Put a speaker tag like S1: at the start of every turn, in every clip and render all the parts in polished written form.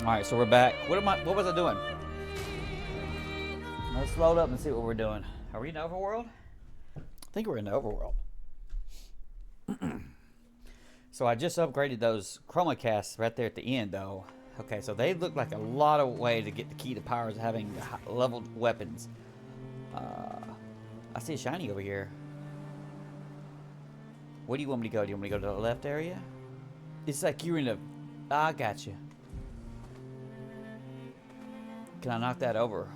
S1: Alright, so we're back. What was I doing? Let's load up and see what we're doing. Are we in Overworld? I think we're in Overworld. So I just upgraded those chroma casts right there at the end, though. Okay, so they look like a lot of way to get the key to powers of having leveled weapons. I see a shiny over here. Where do you want me to go? Do you want me to go to the left area? It's like you're in a... I got you. Can I knock that over?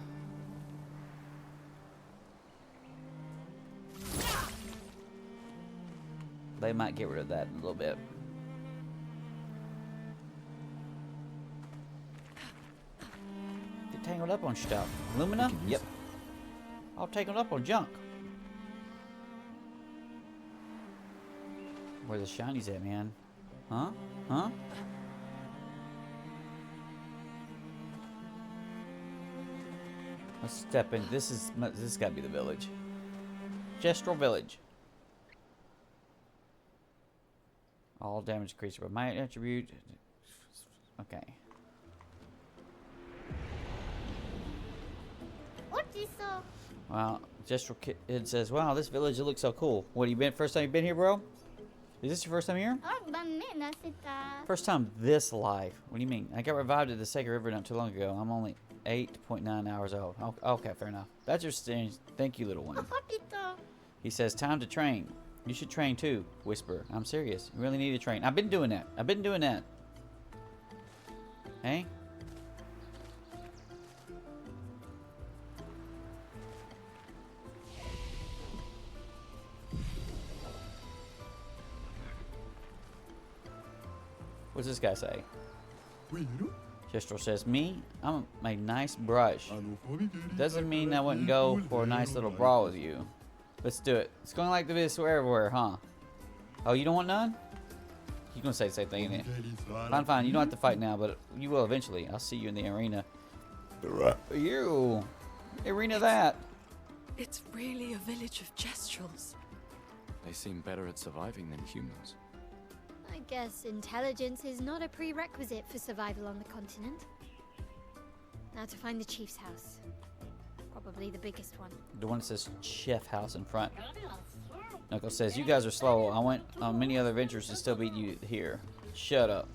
S1: They might get rid of that in a little bit. Get tangled up on stuff. Lumina? Yep. All tangled up on junk. Where the shinies at, man? Huh? Huh? Let's step in. This got to be the village. Gestural Village. All damaged creature, but my attribute. Okay. Well, Gestural Kid says, "Wow, this village looks so cool." What, you been first time you've been here, bro? Is this your first time here? First time this life. What do you mean? I got revived at the Sacred River not too long ago. I'm only 8.9 hours old. Okay, fair enough. That's your stage. Thank you, little one. He says, "Time to train. You should train too." Whisper. I'm serious. You really need to train. I've been doing that. Hey? What's this guy say? Gestural says, "Me? I'm a nice brush. Doesn't mean I wouldn't go for a nice little brawl with you. Let's do it. It's going like this everywhere, huh? Oh, you don't want none? You're gonna say the same thing, ain't it? Fine. You don't have to fight now, but you will eventually. I'll see you in the arena." You. Arena that.
S2: It's really a village of Gestrals.
S3: They seem better at surviving than humans.
S4: I guess intelligence is not a prerequisite for survival on the continent. Now to find the chief's house. Probably the biggest one.
S1: The one that says Chef House in front. Knuckles says, "You guys are slow. I went on many other adventures and still beat you here. Shut up."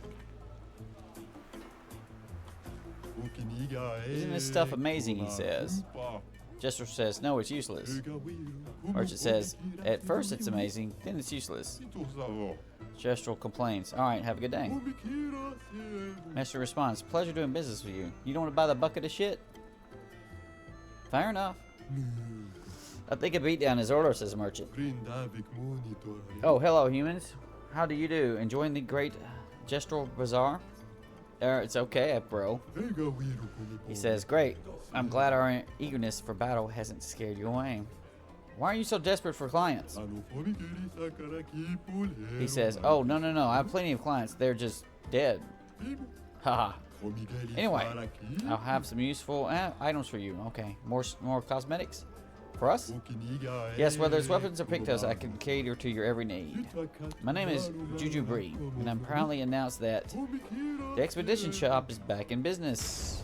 S1: "Isn't this stuff amazing?" he says. Jester says, "No, it's useless." Merchant says, "At first it's amazing, then it's useless." Gestural complains, "Alright, have a good day." Master responds, "Pleasure doing business with you. You don't want to buy the bucket of shit?" Fair enough. "I think a beatdown is order," says the merchant. "Oh, hello, humans. How do you do? Enjoying the great Gestural Bazaar?" It's okay, bro." He says, "Great. I'm glad our eagerness for battle hasn't scared you away. Why are you so desperate for clients?" He says, "Oh, no. I have plenty of clients. They're just dead." Haha. "Anyway, I'll have some useful items for you." Okay, more cosmetics for us? "Yes, whether it's weapons or pictos, I can cater to your every need. My name is Juju Bree, and I'm proudly announced that the expedition shop is back in business."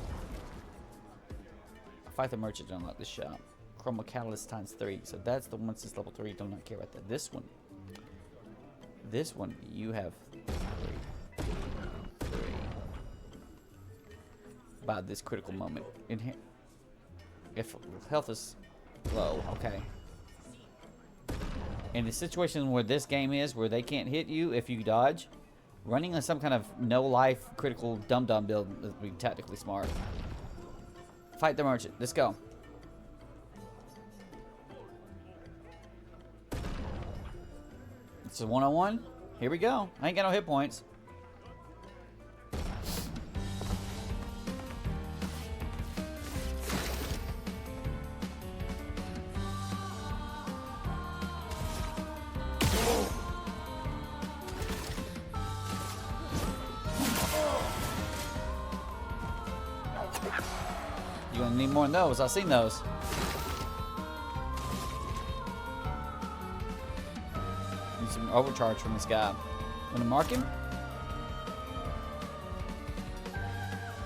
S1: Fight the merchant to unlock this shop. Chroma Catalyst times 3. So that's the one since level 3. Do not care about that. This one, you have 3. By this critical moment. If health is low, okay. In the situation where this game is, where they can't hit you if you dodge, running on some kind of no-life critical dum-dum build would be tactically smart. Fight the merchant. Let's go. It's a 1-on-1. Here we go. I ain't got no hit points. You gonna need more than those. I've seen those. Need some overcharge from this guy. Wanna mark him?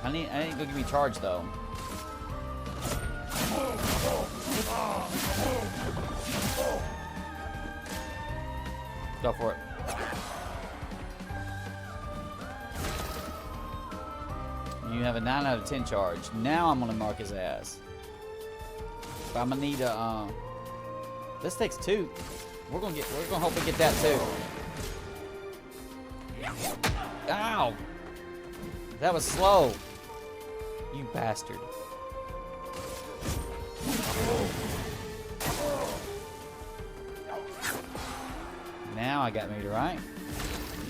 S1: I need to go give me charge though. Go for it. You have a 9 out of 10 charge. Now I'm gonna mark his ass. But I'm gonna need a. This takes 2. We're gonna hope we get that too. Ow! That was slow. You bastard. Now I got meter, right?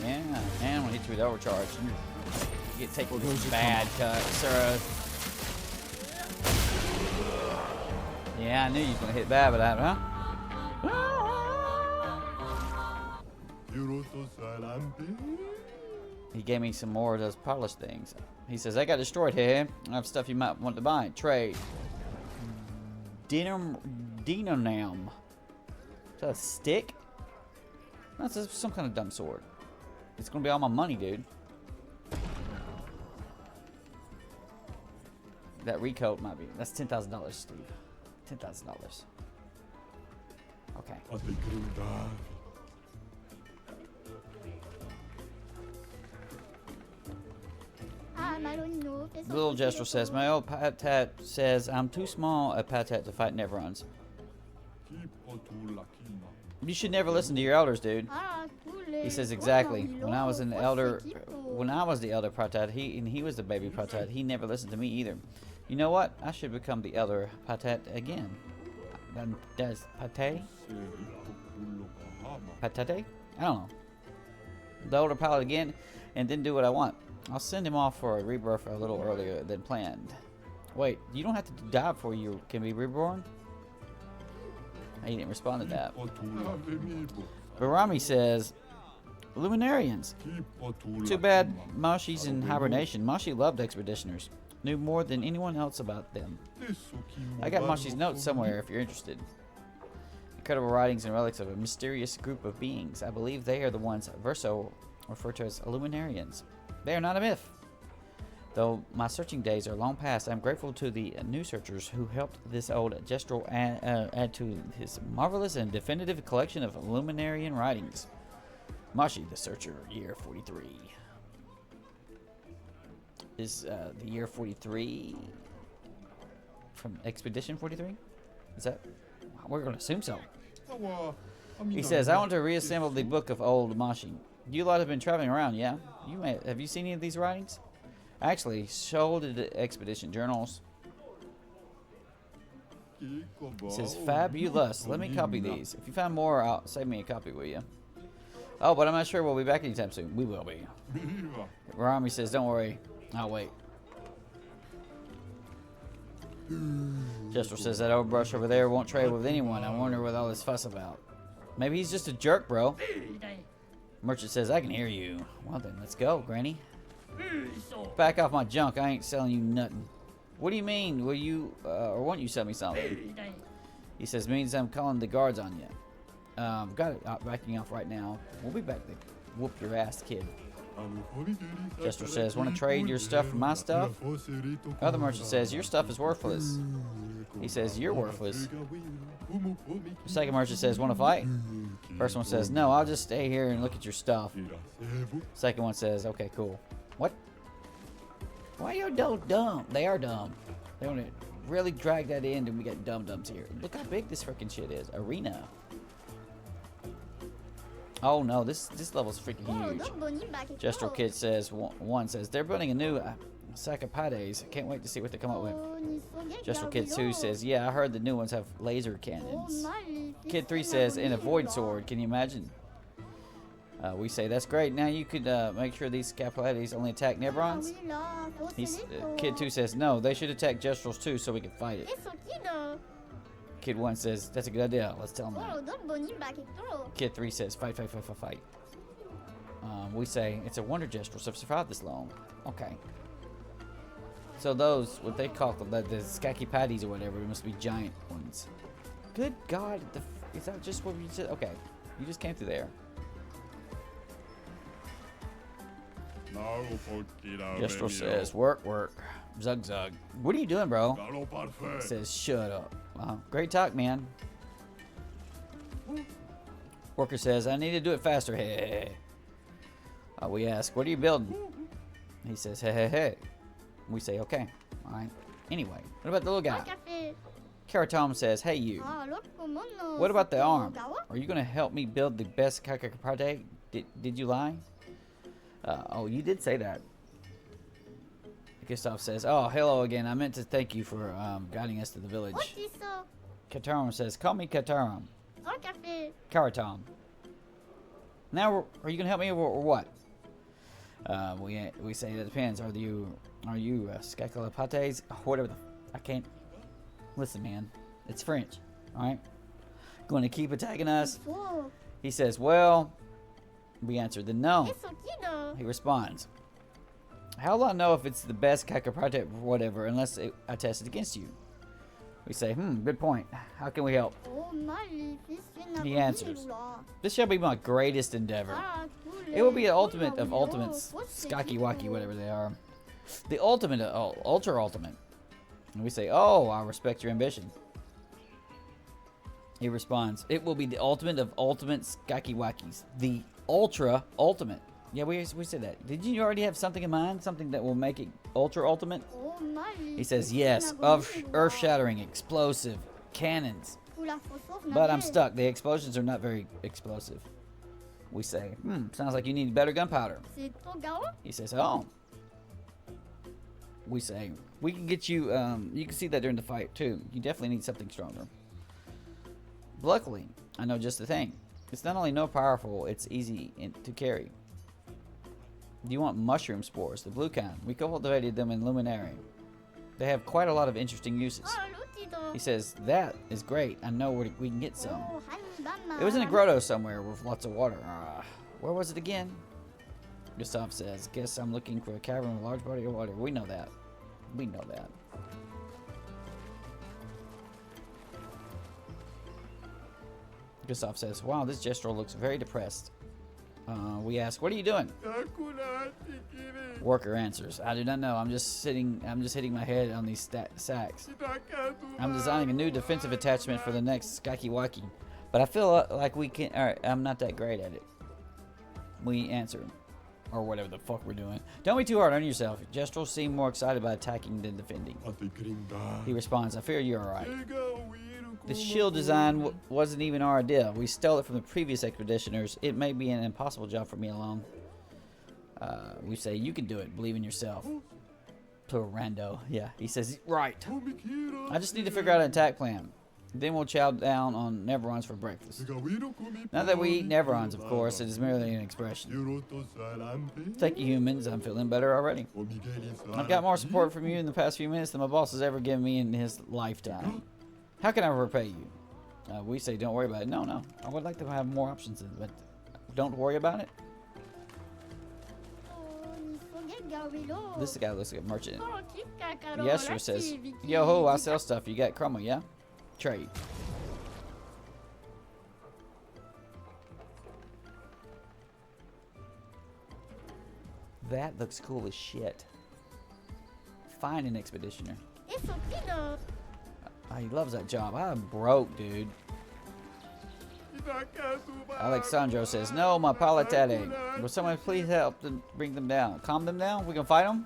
S1: Yeah, and I'm gonna hit you with overcharge. You get taken with bad cut, sir. Yeah, I knew you was gonna hit bad with that, huh? He gave me some more of those polished things. He says, I got destroyed here. I have stuff you might want to buy. Trade. Dinonam. Is that a stick? That's some kind of dumb sword. It's gonna be all my money, dude. That recoat might be. That's $10,000, Steve. $10,000. Okay. Little Jester says, my old Patat says I'm too small a Patat to fight Neverons. You should never listen to your elders, dude. He says exactly. When I was the elder Patat, he was the baby Patat. He never listened to me either. You know what? I should become the elder Patat again. Does Patate? Patate? I don't know. The older pilot again, and didn't do what I want. I'll send him off for a rebirth a little earlier than planned. Wait, you don't have to die before you can be reborn? He didn't respond to that. Barami says, Luminarians. Too bad Mashi's in hibernation. Mashi loved expeditioners. Knew more than anyone else about them. I got Mashi's notes somewhere if you're interested. Incredible writings and relics of a mysterious group of beings. I believe they are the ones Verso referred to as Luminarians. They are not a myth. Though my searching days are long past, I'm grateful to the new searchers who helped this old Gestrel add to his marvelous and definitive collection of Luminarian writings. Mashi the Searcher, year 43. Is the year 43 from Expedition 43? Is that? We're going to assume so. He says, I want to reassemble the book of old Mashi. You lot have been traveling around, yeah? Have you seen any of these writings? Actually, shouldered the expedition journals. It says, fabulous. Let me copy these. If you find more, save me a copy, will you? Oh, but I'm not sure we'll be back anytime soon. We will be. Rami says, don't worry. I'll wait. Jester says, that old brush over there won't trade with anyone. I wonder what all this fuss about. Maybe he's just a jerk, bro. Merchant says, I can hear you. Well then, let's go, Granny. Back off my junk. I ain't selling you nothing. What do you mean? Will you, or won't you sell me something? He says, means I'm calling the guards on you. Got it. Backing off right now. We'll be back to whoop your ass, kid. Jester says, want to trade your stuff for my stuff? Other merchant says, your stuff is worthless. He says, you're worthless. The second merchant says, want to fight? First one says, no, I'll just stay here and look at your stuff. Second one says, okay, cool. What? Why are you so dumb? They are dumb. They want to really drag that in and we got dum-dums here. Look how big this freaking shit is. Arena. Oh no, this level's freaking huge. Jester Kid says, one says, they're building a new Sakapades. Can't wait to see what they come up with. Jester Kid 2 says, yeah, I heard the new ones have laser cannons. Kid 3 says, and a void sword. Can you imagine? We say, that's great. Now you could make sure these Sakapades only attack Neverons. Kid 2 says, no, they should attack Jestrels too so we can fight it. Kid 1 says, that's a good idea. Let's tell him that. Kid 3 says, fight, fight, fight, fight, fight. We say, it's a wonder Jestrels have survived this long. Okay. So those, what they call the Skaki Patties or whatever, must be giant ones. Good God. Is that just what we just... Okay. You just came through there. Gestrel says, work, work. Zug, zug. What are you doing, bro? He says, shut up. Wow, great talk, man. Worker says, I need to do it faster. Hey, hey, hey. We ask, what are you building? He says, hey, hey, hey. We say, okay. All right. Anyway, what about the little guy? Karatom says, hey, you. What about the arm? Are you going to help me build the best kakakaparte? Did you lie? Oh, you did say that. Gustav says, oh, hello again. I meant to thank you for guiding us to the village. Kataram says, call me Kataram. Karatom. Now, are you going to help me or what? We say that depends. Are you Skakalapates? Whatever the... I can't... Listen, man. It's French. Alright? Going to keep attacking us? He says, well... We answer, then no. He responds, how will I know if it's the best Kakaprate or whatever unless I test it against you? We say, good point. How can we help? He answers, this shall be my greatest endeavor. It will be the ultimate of ultimates, Skaki Waki, whatever they are. The ultimate, ultra ultimate. And we say, oh, I respect your ambition. He responds, it will be the ultimate of ultimate Skaki Wakis. The ultra ultimate. Yeah, we said that. Did you already have something in mind? Something that will make it ultra ultimate? He says, yes, earth-shattering, explosive, cannons. But I'm stuck. The explosions are not very explosive. We say, sounds like you need better gunpowder. He says, oh. We say, we can get you, you can see that during the fight too. You definitely need something stronger. Luckily, I know just the thing. It's not only no powerful, it's easy to carry. Do you want mushroom spores, the blue kind? We cultivated them in Luminary. They have quite a lot of interesting uses. He says, that is great. I know where we can get some. It was in a grotto somewhere with lots of water. Where was it again? Gustav says, guess I'm looking for a cavern with a large body of water. We know that. We know that. Gustav says, wow, this Gestrel looks very depressed. We ask, what are you doing? Worker answers, I do not know. I'm just hitting my head on these sacks. I'm designing a new defensive attachment for the next Skakiwaki, but I feel like we can. All right, I'm not that great at it. We answer, or whatever the fuck we're doing. Don't be too hard on yourself. Gestrel seemed more excited about attacking than defending. He responds, I fear you're alright. The shield design wasn't even our idea. We stole it from the previous expeditioners. It may be an impossible job for me alone. We say, you can do it. Believe in yourself. To a rando. Yeah, he says, right. I just need to figure out an attack plan. Then we'll chow down on Neverons for breakfast. Not that we eat Neverons, of course. It is merely an expression. Thank you, humans. I'm feeling better already. I've got more support from you in the past few minutes than my boss has ever given me in his lifetime. How can I repay you? We say, don't worry about it. No. I would like to have more options, but don't worry about it. This guy looks like a merchant. Yeshua says, yo ho, I sell stuff. You got Chroma, yeah? Trade. That looks cool as shit. Find an expeditioner. He loves that job. I'm broke, dude. Alexandro says, no, my palatate. Will someone please help them bring them down? Calm them down? We gonna fight them?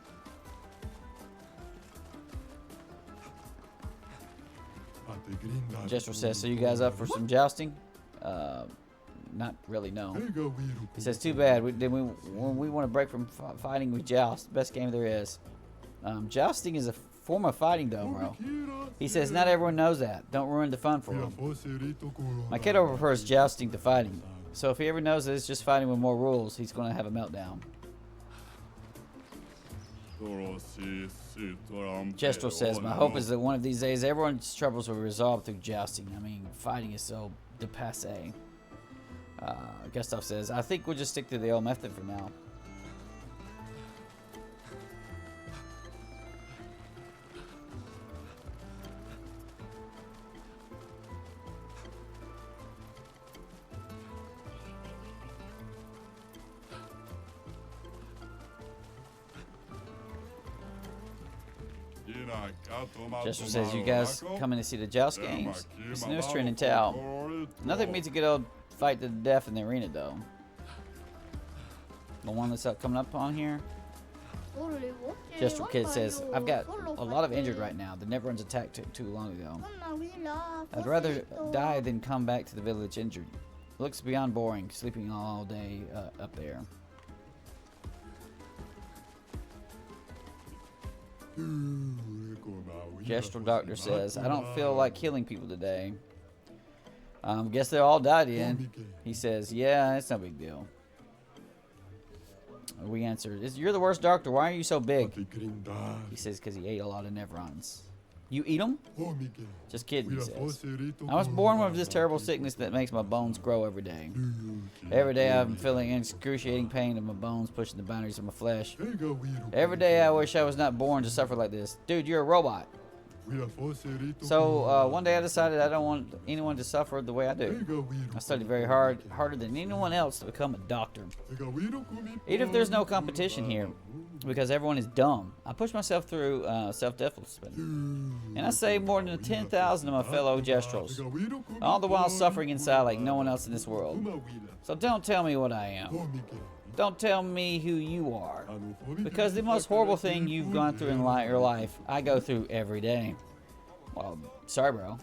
S1: Jester says, so you guys up for some jousting? Not really, no. He says, too bad. When we want to break from fighting, we joust. Best game there is. Jousting is a form of fighting, though, bro. He says, not everyone knows that. Don't ruin the fun for him. My kiddo prefers jousting to fighting. So if he ever knows that it's just fighting with more rules, he's going to have a meltdown. Gestrel says, my hope is that one of these days everyone's troubles will be resolved through jousting. I mean, fighting is so dépassé. Gustav says, I think we'll just stick to the old method for now. Jester says, you guys coming to see the joust games? It's the newest trend in town. Nothing beats a good old fight to the death in the arena, though. The one that's coming up on here. Jester Kid says, I've got a lot of injured right now. The Neverons attacked too long ago. I'd rather die than come back to the village injured. Looks beyond boring, sleeping all day up there. Gestural Doctor says, I don't feel like killing people today. Guess they all died in. He says, yeah, it's no big deal. We answered, you're the worst doctor. Why are you so big? He says, because he ate a lot of Neverons. You eat them? Just kidding, he says. I was born with this terrible sickness that makes my bones grow every day. Every day I'm feeling excruciating pain of my bones pushing the boundaries of my flesh. Every day I wish I was not born to suffer like this. Dude, you're a robot. So one day I decided I don't want anyone to suffer the way I do. I studied very hard, harder than anyone else to become a doctor. Even if there's no competition here, because everyone is dumb, I push myself through self-discipline. And I saved more than 10,000 of my fellow Gestrals, all the while suffering inside like no one else in this world. So don't tell me what I am. Don't tell me who you are. Because the most horrible thing you've gone through in your life, I go through every day. Well, sorry, bro.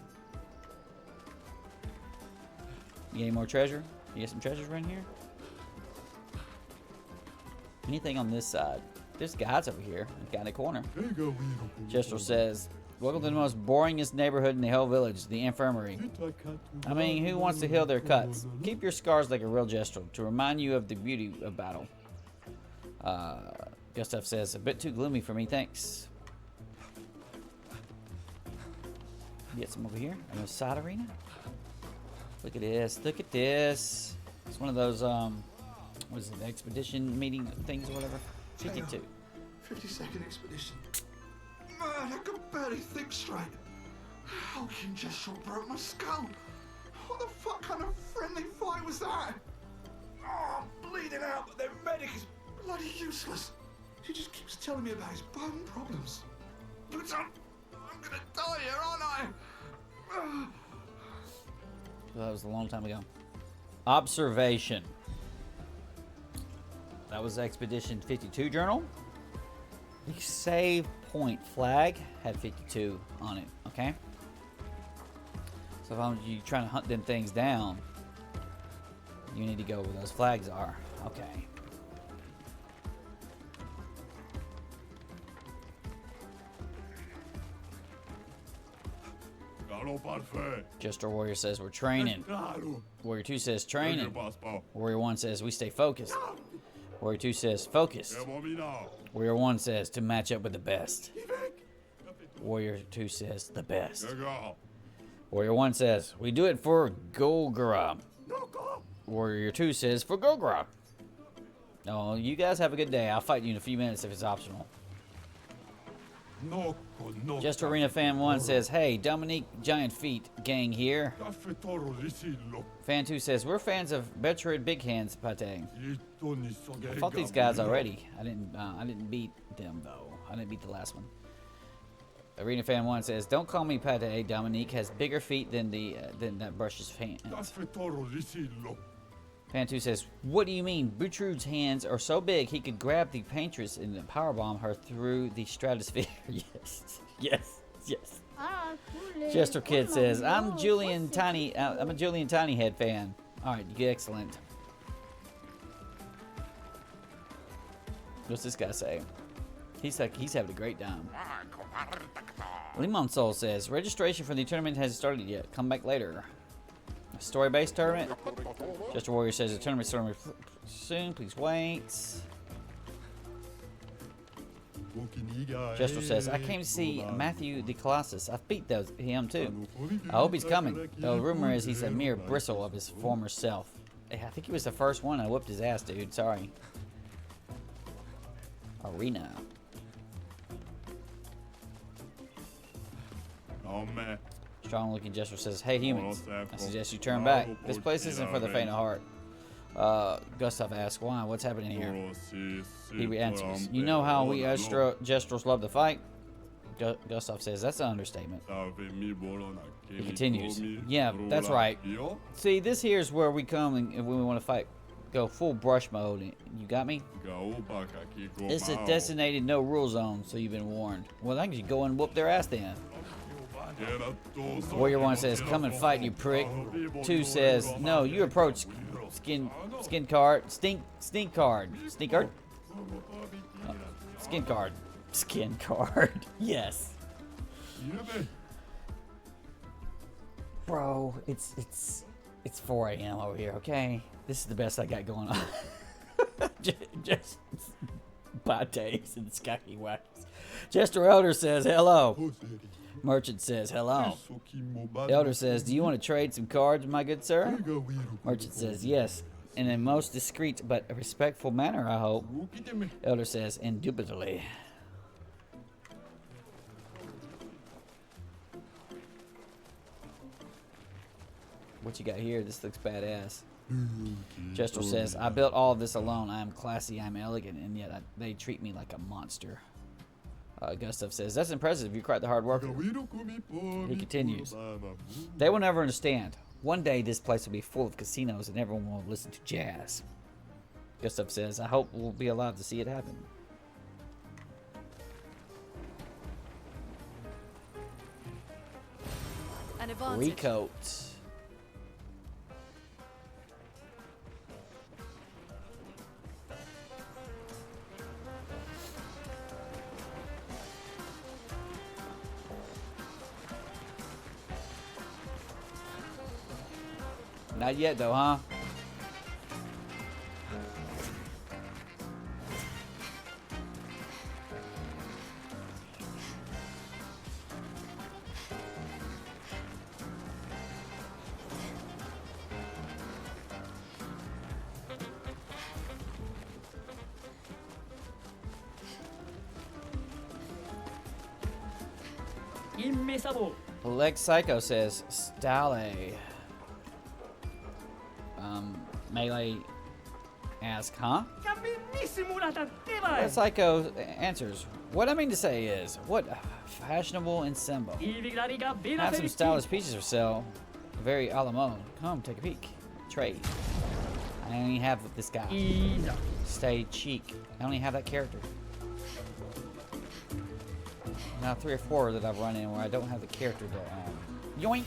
S1: You get any more treasure? You get some treasures right here? Anything on this side? There's guys over here. Guy in the corner. Jester says, welcome to the most boringest neighborhood in the whole village, the infirmary. I mean, who wants to heal their cuts? Keep your scars like a real Gestural to remind you of the beauty of battle. Gustav says, a bit too gloomy for me, thanks. Get some over here in the side arena. Look at this. Look at this. It's one of those, what is it, expedition meeting things or whatever? 52.
S5: 52nd expedition. Man, I can barely think straight. How King Gestural broke my skull? What the fuck kind of friendly fight was that? Oh, I'm bleeding out, but their medic is bloody useless. He just keeps telling me about his bone problems. But I'm gonna die here, aren't I?
S1: That was a long time ago. Observation. That was Expedition 52 journal. The save point flag had 52 on it, okay? So if I'm you trying to hunt them things down, you need to go where those flags are. Okay. Jester Warrior says we're training. Warrior 2 says training. Warrior 1 says we stay focused. Warrior 2 says focus. Warrior 1 says to match up with the best. Warrior 2 says the best. Warrior 1 says we do it for Golgara. Warrior 2 says for Golgara. Oh, you guys have a good day. I'll fight you in a few minutes if it's optional. Just Arena Fan 1 says, hey, Dominique Giant Feet gang here. Fan 2 says, we're fans of Bertrand Big Hands Pate. I fought these guys already. I didn't beat them though. I didn't beat the last one. Arena Fan 1 says, don't call me Pate. Dominique has bigger feet than that brush's hands. Fan 2 says, what do you mean? Bertrand's hands are so big he could grab the paintress and powerbomb her through the stratosphere. Yes, yes, yes. Jester Kid says, I'm a Julian Tinyhead fan. All right, excellent. What's this guy say? He's having a great time. Limon Soul says, registration for the tournament hasn't started yet. Come back later. Story-based tournament. Jester Warrior says the tournament starting soon. Please wait. Jester says I came to see Matthew the Colossus. I beat him too. I hope he's coming. Though the rumor is he's a mere bristle of his former self. I think he was the first one. I whooped his ass, dude. Sorry. Arena.
S5: Oh man.
S1: Strong looking Jester says, hey humans, I suggest you turn back. This place isn't for the faint of heart. Gustav asks, why? What's happening here? He answers, you know how we Gestrals love to fight? Gustav says, that's an understatement. He
S5: He
S1: continues. Yeah, that's right. See, this here is where we come and when we want to fight. Go full brush mode. You got me? It's a designated no rule zone, so you've been warned. Well, I can just go and whoop their ass then. Warrior 1 says, come and fight, you prick. 2 says, no, you approach skin card. Stink card. Stink card? Oh, skin card. Skin card. Yes. Bro, it's 4 a.m. over here, okay? This is the best I got going on. just pates and skaki wackers. Jester Elder says, hello. Merchant says, hello. Elder says, do you want to trade some cards, my good sir? Merchant says, yes. In a most discreet but respectful manner, I hope. Elder says, indubitably. What you got here? This looks badass. Jester says, I built all of this alone. I am classy, I'm elegant, and yet they treat me like a monster. Gustav says, that's impressive. You're quite the hard worker. He continues. They will never understand. One day this place will be full of casinos and everyone will listen to jazz. Gustav says, I hope we'll be alive to see it happen.
S2: An advantage.
S1: Recoat. Not yet, though, huh? Lex Psycho says, Stale. Melee asks, huh? Lex Psycho answers, what I mean to say is, what fashionable ensemble. Have some stylish pieces for sale. Very a la mode. Come, take a peek. Trade. I only have this guy. Stay cheek. I only have that character. Now 3 or 4 that I've run in where I don't have the character to yoink!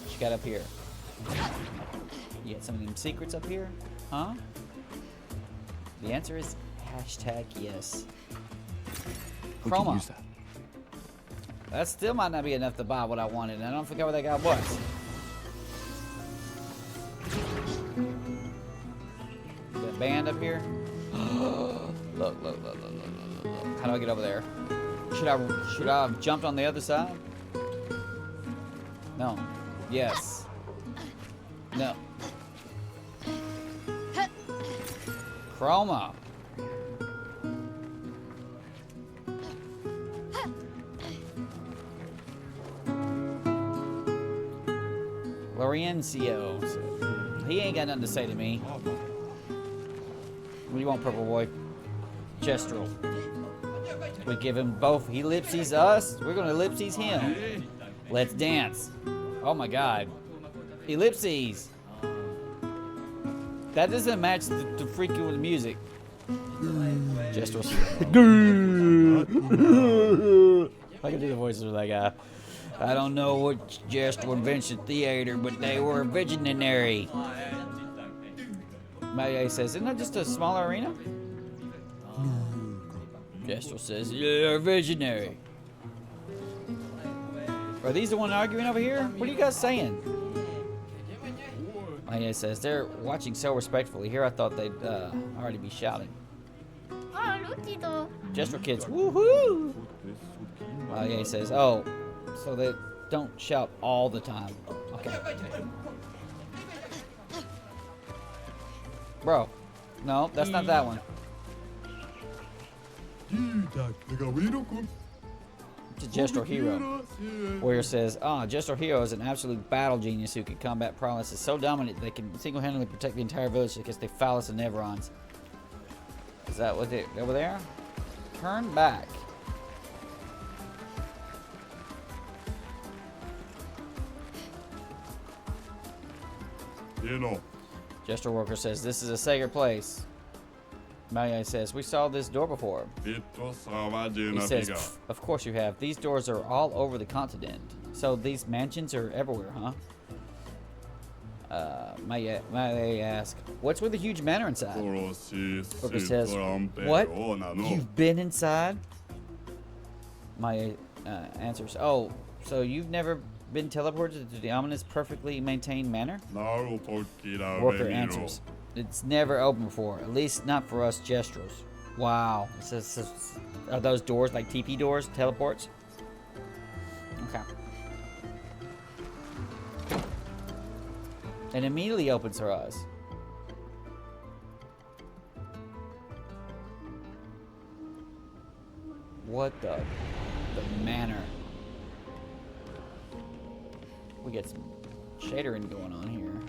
S1: What you got up here? You got some of them secrets up here? Huh? The answer is hashtag yes.
S3: We can
S1: Chroma.
S3: use that.
S1: That still might not be enough to buy what I wanted, and I don't forget what that guy was. The band up here. Look. How do I get over there? Should I have jumped on the other side? No. Yes. No. Chroma. Lorencio. He ain't got nothing to say to me. What do you want, purple boy? Gestural. We give him both. He ellipses us. We're gonna ellipses him. Let's dance. Oh my god. Ellipses. That doesn't match the freaking with the music. Gestural. I can do the voices of that guy. I don't know what Gestural invented theater, but they were visionary. Maya says, isn't that just a smaller arena? Gestural says, you're visionary. Are these the one arguing over here? What are you guys saying? Maya says, they're watching so respectfully. Here I thought they'd already be shouting. Gestural kids, woohoo! Maya says, oh, so they don't shout all the time. Okay. Bro, no, that's not that one. It's a Gestural hero. Warrior says, Gestural hero is an absolute battle genius who can combat prowess is so dominant they can single-handedly protect the entire village against the Phallus and Neverons. Is that what they over there? Turn back. Gesture worker says, this is a sacred place. Maya says, we saw this door before. He says, of course you have. These doors are all over the continent. So these mansions are everywhere, huh? Maya asks, what's with the huge manor inside? Worker says, what? You've been inside? Maya answers, oh, so you've never been teleported to the ominous, perfectly maintained manor? Worker answers, it's never opened before, at least not for us Gestrels. Wow. Are those doors like TP doors, teleports? Okay. And immediately opens her eyes. What the manor? We got some shadering going on here.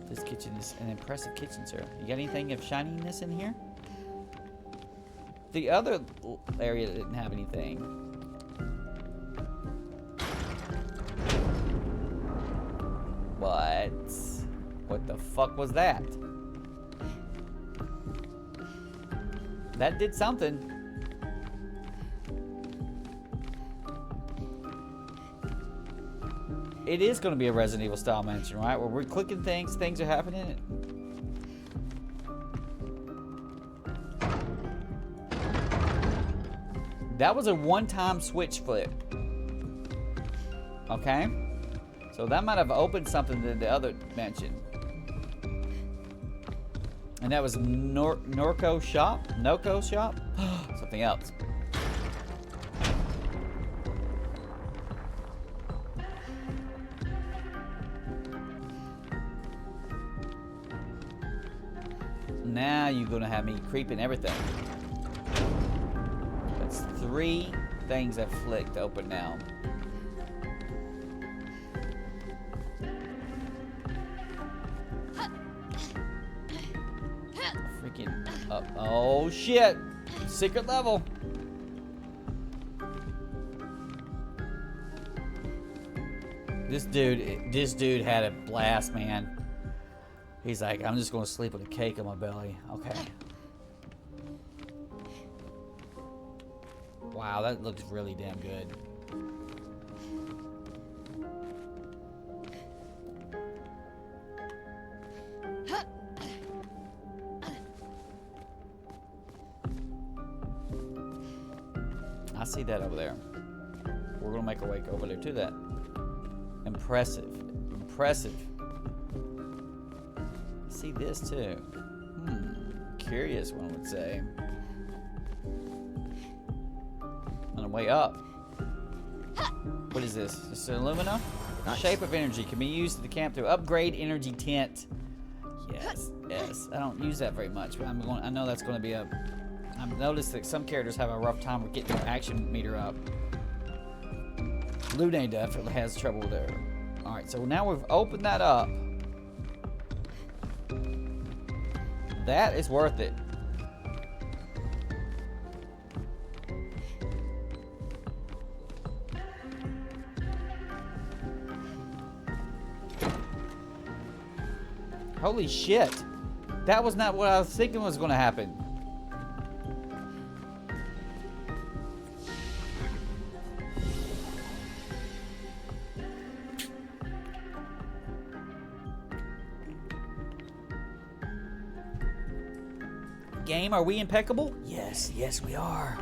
S1: This kitchen is an impressive kitchen, sir. You got anything of shininess in here? The other area didn't have anything. What the fuck was that? That did something. It is going to be a Resident Evil style mansion, right? Where we're clicking things, things are happening. That was a one-time switch flip. Okay? So that might have opened something to the other mansion. And that was Norco shop? Noco shop? Something else. Now you're gonna have me creeping everything. That's 3 things that flicked open now. Freaking up. Oh shit! Secret level. This dude had a blast, man. He's like, I'm just gonna sleep with a cake on my belly. Okay. Wow, that looks really damn good. I see that over there. We're gonna make our way over there to that. Impressive. Impressive. See this too. Curious, one would say. On the way up. What is this? This is Illumina? Nice. Shape of energy can be used to camp through upgrade energy tent. Yes, yes. I don't use that very much, but I know that's going to be a. I've noticed that some characters have a rough time with getting their action meter up. Lune definitely has trouble there. All right, so now we've opened that up. That is worth it. Holy shit. That was not what I was thinking was going to happen. Game, are we impeccable? Yes, yes we are.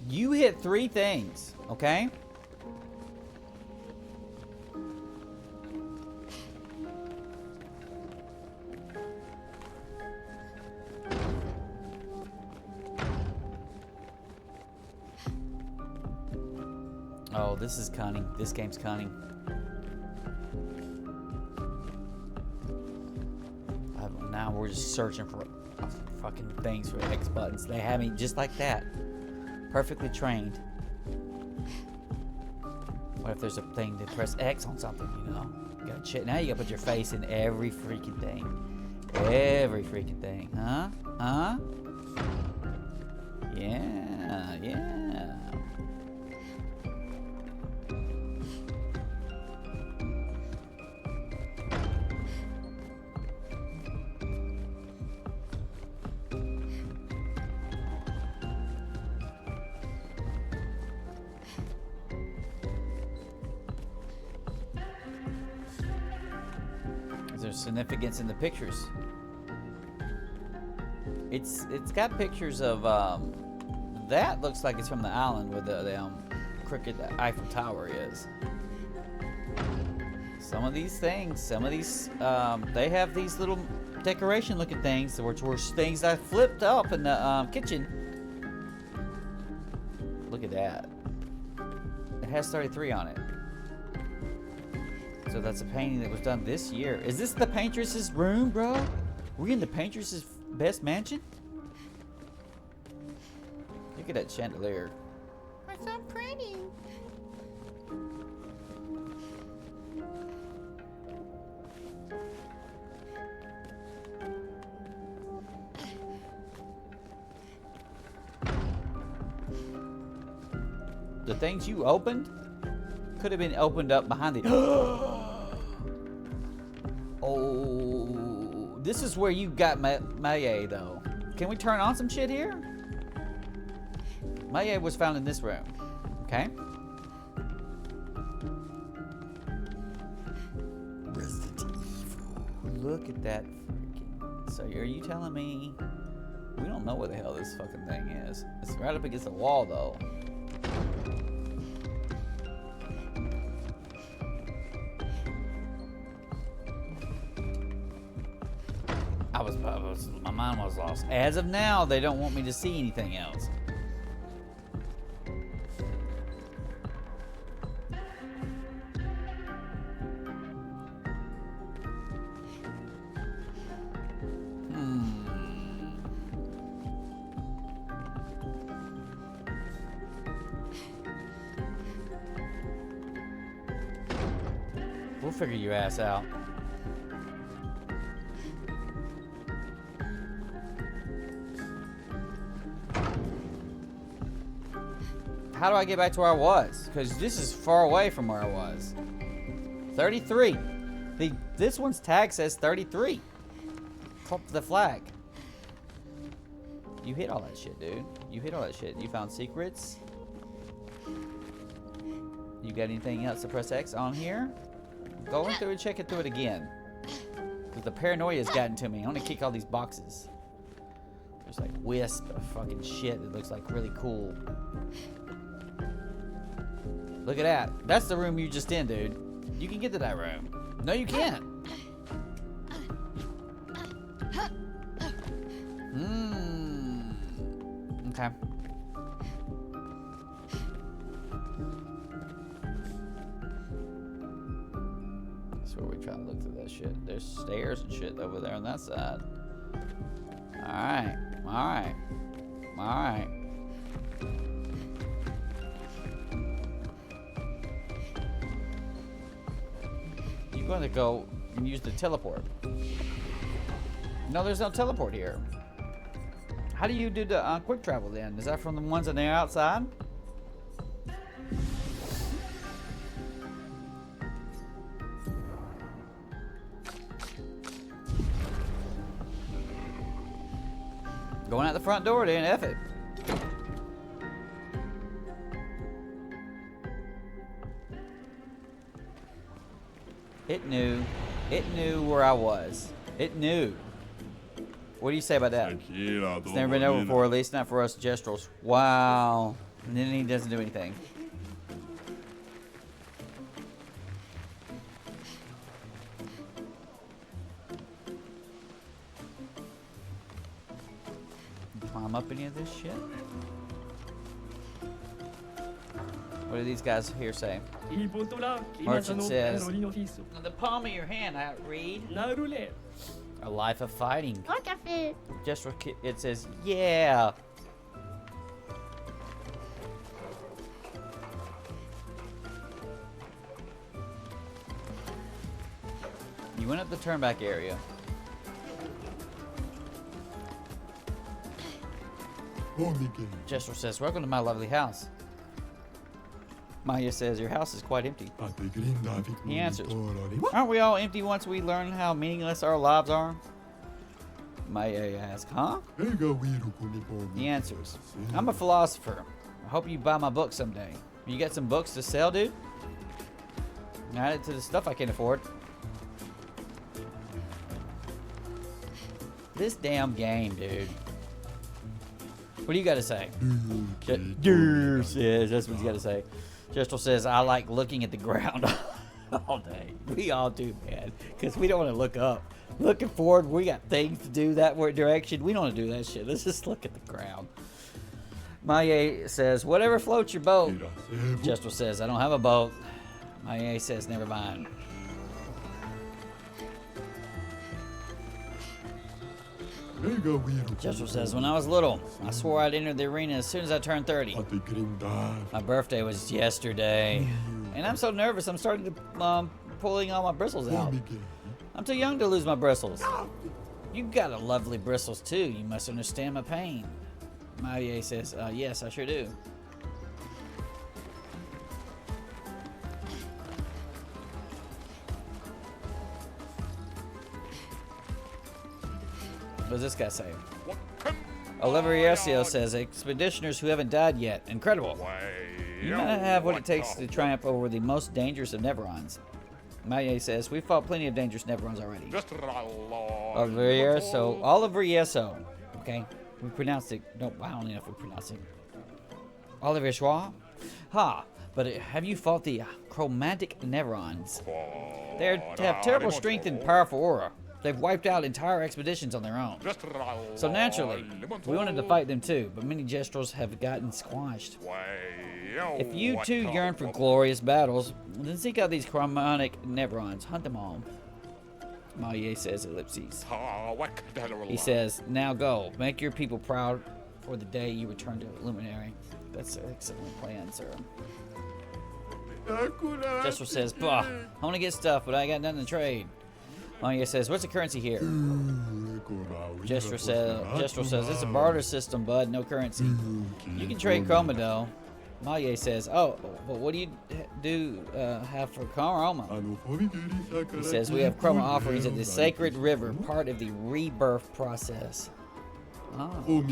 S1: You hit 3 things, okay? Oh, this is cunning. This game's cunning. Now we're just searching for fucking things for X buttons. They have me just like that. Perfectly trained. What if there's a thing to press X on something, you know? You gotta check. Now you gotta put your face in every freaking thing. Every freaking thing, huh? Huh? Yeah, yeah. Is there significance in the pictures? It's got pictures of that looks like it's from the island where the crooked Eiffel Tower is. Some of these things, they have these little decoration looking things, which were things I flipped up in the kitchen. Look at that. It has 33 on it. So that's a painting that was done this year. Is this the paintress's room, bro? We in the paintress's best mansion? Look at that chandelier.
S4: It's so pretty.
S1: The things you opened could have been opened up behind the... Oh, this is where you got Maye, though. Can we turn on some shit here? Maye was found in this room. Okay. Resident Evil. Look at that freaking... So are you telling me... We don't know what the hell this fucking thing is. It's right up against the wall, though. My mind was lost. As of now, they don't want me to see anything else. We'll figure your ass out. How do I get back to where I was? Because this is far away from where I was. 33. This one's tag says 33. Flip the flag. You hit all that shit, dude. You hit all that shit. You found secrets. You got anything else to press X on here? Go in through and check it through it again. Because the paranoia has gotten to me. I want to kick all these boxes. There's like wisp of fucking shit that looks like really cool. Look at that. That's the room you just in, dude. You can get to that room. No, you can't. Okay. That's where we try to look through that shit. There's stairs and shit over there on that side. Alright. Alright. Alright. You're going to go and use the teleport. No, there's no teleport here. How do you do the quick travel then? Is that from the ones on the outside? Going out the front door then, F it. It knew. It knew where I was. It knew. What do you say about that? It's never been over before, at least not for us Gestrels. Wow. And then he doesn't do anything. Climb up any of this shit? What do these guys here say? Merchant says, on the palm of your hand, I read. A life of fighting. Just for it says, yeah. You went up the turnback area. Jester says, welcome to my lovely house. Maya says, your house is quite empty. He answers, aren't we all empty once we learn how meaningless our lives are? Maya asks, huh? He answers, I'm a philosopher. I hope you buy my book someday. You got some books to sell, dude? Add it to the stuff I can't afford. This damn game, dude. What do you got to say? Says, that's what he's got to say. Jestel says, I like looking at the ground all day. We all do, man. Because we don't want to look up. Looking forward, we got things to do that direction. We don't want to do that shit. Let's just look at the ground. Maya says, whatever floats your boat. Jestel says, I don't have a boat. Maya says, never mind. Jestel says, when I was little, I swore I'd enter the arena as soon as I turned 30. My birthday was yesterday. And I'm so nervous, I'm starting to pulling all my bristles out. I'm too young to lose my bristles. You got a lovely bristles too. You must understand my pain. Maya says, yes, I sure do. What does this guy say? Oliveriesio says, expeditioners who haven't died yet. Incredible. You might have what it takes to triumph over the most dangerous of Neverons. Maya says, we've fought plenty of dangerous Neverons already. Oliveriesio. Okay, we pronounced it. No, I don't know if we pronounced it. Oliveriesio? Ha! But have you fought the chromatic Neverons? They have terrible strength and powerful aura. They've wiped out entire expeditions on their own. So naturally, we wanted to fight them too, but many Gestrels have gotten squashed. If you too yearn for glorious battles, then seek out these chromatic Neverons. Hunt them all. Maya says, ellipses. He says, now go. Make your people proud for the day you return to Luminary. That's an excellent plan, sir. Jester says, bah, I want to get stuff, but I got nothing to trade. Maya says, what's the currency here? Jester says, it's a barter system, bud, no currency. You can trade chroma, though. Maya says, oh, but what do you have for chroma? He says, we have chroma offerings at the Sacred River, part of the rebirth process. Oh.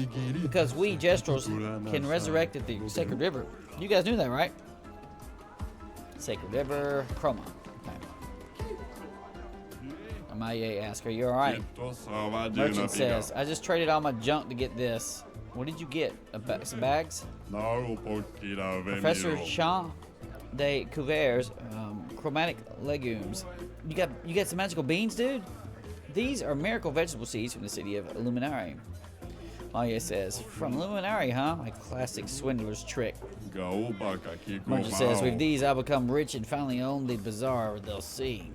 S1: Because we, Gestrels, can resurrect at the Sacred River. You guys knew that, right? Sacred River, chroma. Maya asks, are you alright? Merchant says, I just traded all my junk to get this. What did you get? Some bags? Professor Champ de Couverts, chromatic legumes. You got some magical beans, dude? These are miracle vegetable seeds from the city of Luminari. Maya says, from Luminari, huh? My classic swindler's trick. Merchant says, with these I'll become rich and finally own the bazaar they'll see.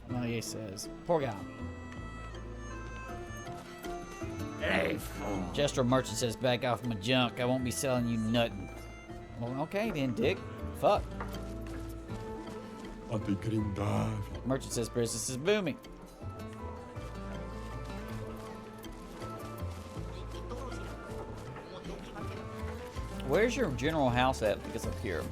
S1: Maya says, poor guy. Hey, Jester Merchant says, back off my junk. I won't be selling you nothing. Well, okay then, dick. Fuck. Merchant says, business is booming. Where's your general house at? I think it's up here.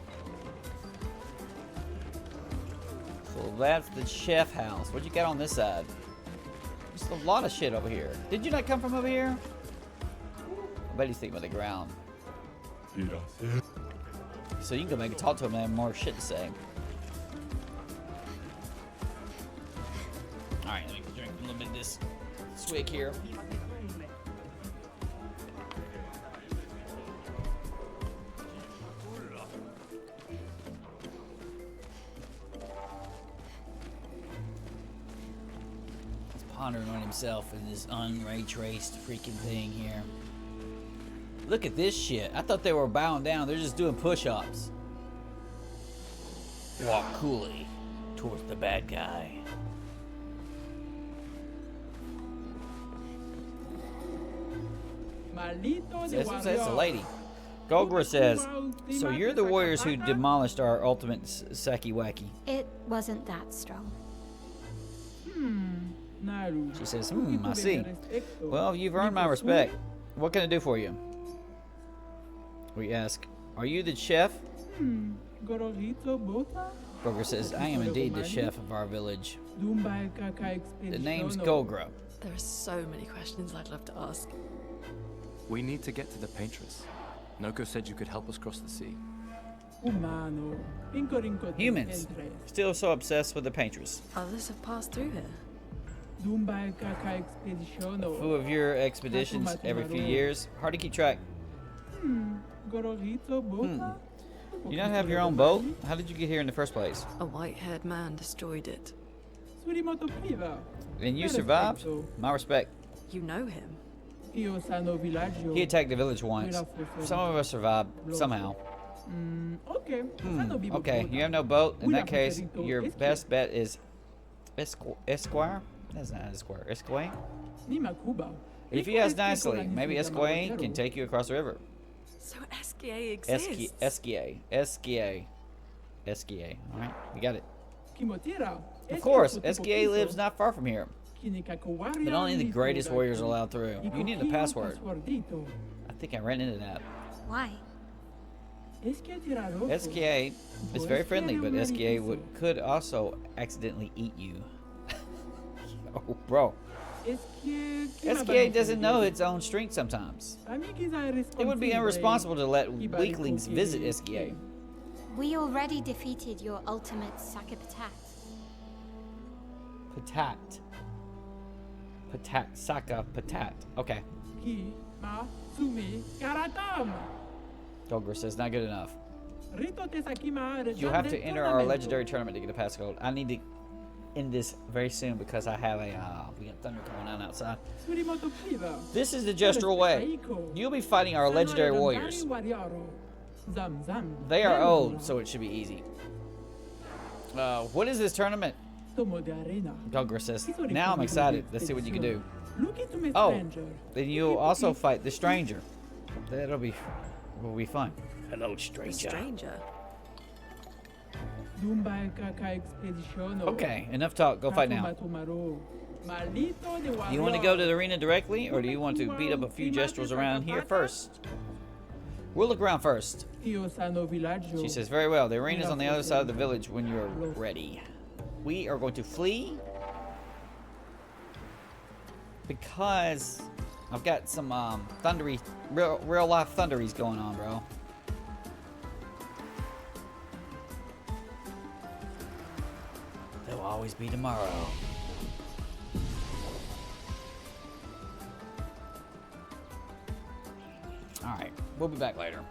S1: So that's the chef house. What you got on this side? There's a lot of shit over here. Did you not come from over here? I bet he's thinking about the ground. So you can go back and talk to him and have more shit to say. Alright, let me drink a little bit of this swig here. Pondering on himself in this unray traced freaking thing here. Look at this shit. I thought they were bowing down. They're just doing push-ups. Walk coolly towards the bad guy. That's a lady. Golgra says, so you're the warriors who demolished our ultimate Saki Wacky.
S4: It wasn't that strong.
S1: She says, I see. Well, you've earned my respect. What can I do for you? We ask, are you the chef?
S3: Gororito Bota?
S1: Gogre says, I am indeed the chef of our village. The name's Gogra.
S2: There are so many questions I'd love to ask.
S6: We need to get to the paintress. Noko said you could help us cross the sea.
S1: Humans, still so obsessed with the paintress.
S2: Others have passed through here.
S1: A few of your expeditions every few years. Hard to keep track. You don't have your own boat? How did you get here in the first place?
S2: A white-haired man destroyed it.
S1: And you survived? My respect.
S2: You know him?
S1: He attacked the village once. Some of us survived, somehow. Okay, you have no boat. In that case, your best bet is Esquire? That's not Esquire. Esquire? If you ask nicely, maybe Esquire can take you across the river.
S2: So Esquier exists?
S1: Esquier. Alright, we got it. Of course, Esquier lives not far from here. But only the greatest warriors are allowed through. You need a password. I think I ran into that.
S4: Why?
S1: Esquier is very friendly, but Esquier could also accidentally eat you. Oh, bro. Esquier doesn't know its own strength sometimes. It would be irresponsible to let weaklings visit Esquier.
S4: We already defeated your ultimate Saka Patat.
S1: Saka Patat. Okay. Gogre says, not good enough. You have to enter our legendary tournament to get a passcode. I need to end this very soon because I have we got thunder coming on outside. This is the gestural way. You'll be fighting our legendary warriors. They are old, so it should be easy. What is this tournament? Gogre says, now I'm excited. Let's see what you can do. Oh, then you'll also fight the stranger. Will be fun. Hello, stranger.
S2: The stranger?
S1: Okay, enough talk. Go fight now. Do you want to go to the arena directly, or do you want to beat up a few gestrels around here first? We'll look around first. She says, very well. The arena's on the other side of the village when you're ready. We are going to flee because I've got some thundery, real life thunderies going on, bro. There will always be tomorrow. All right, we'll be back later.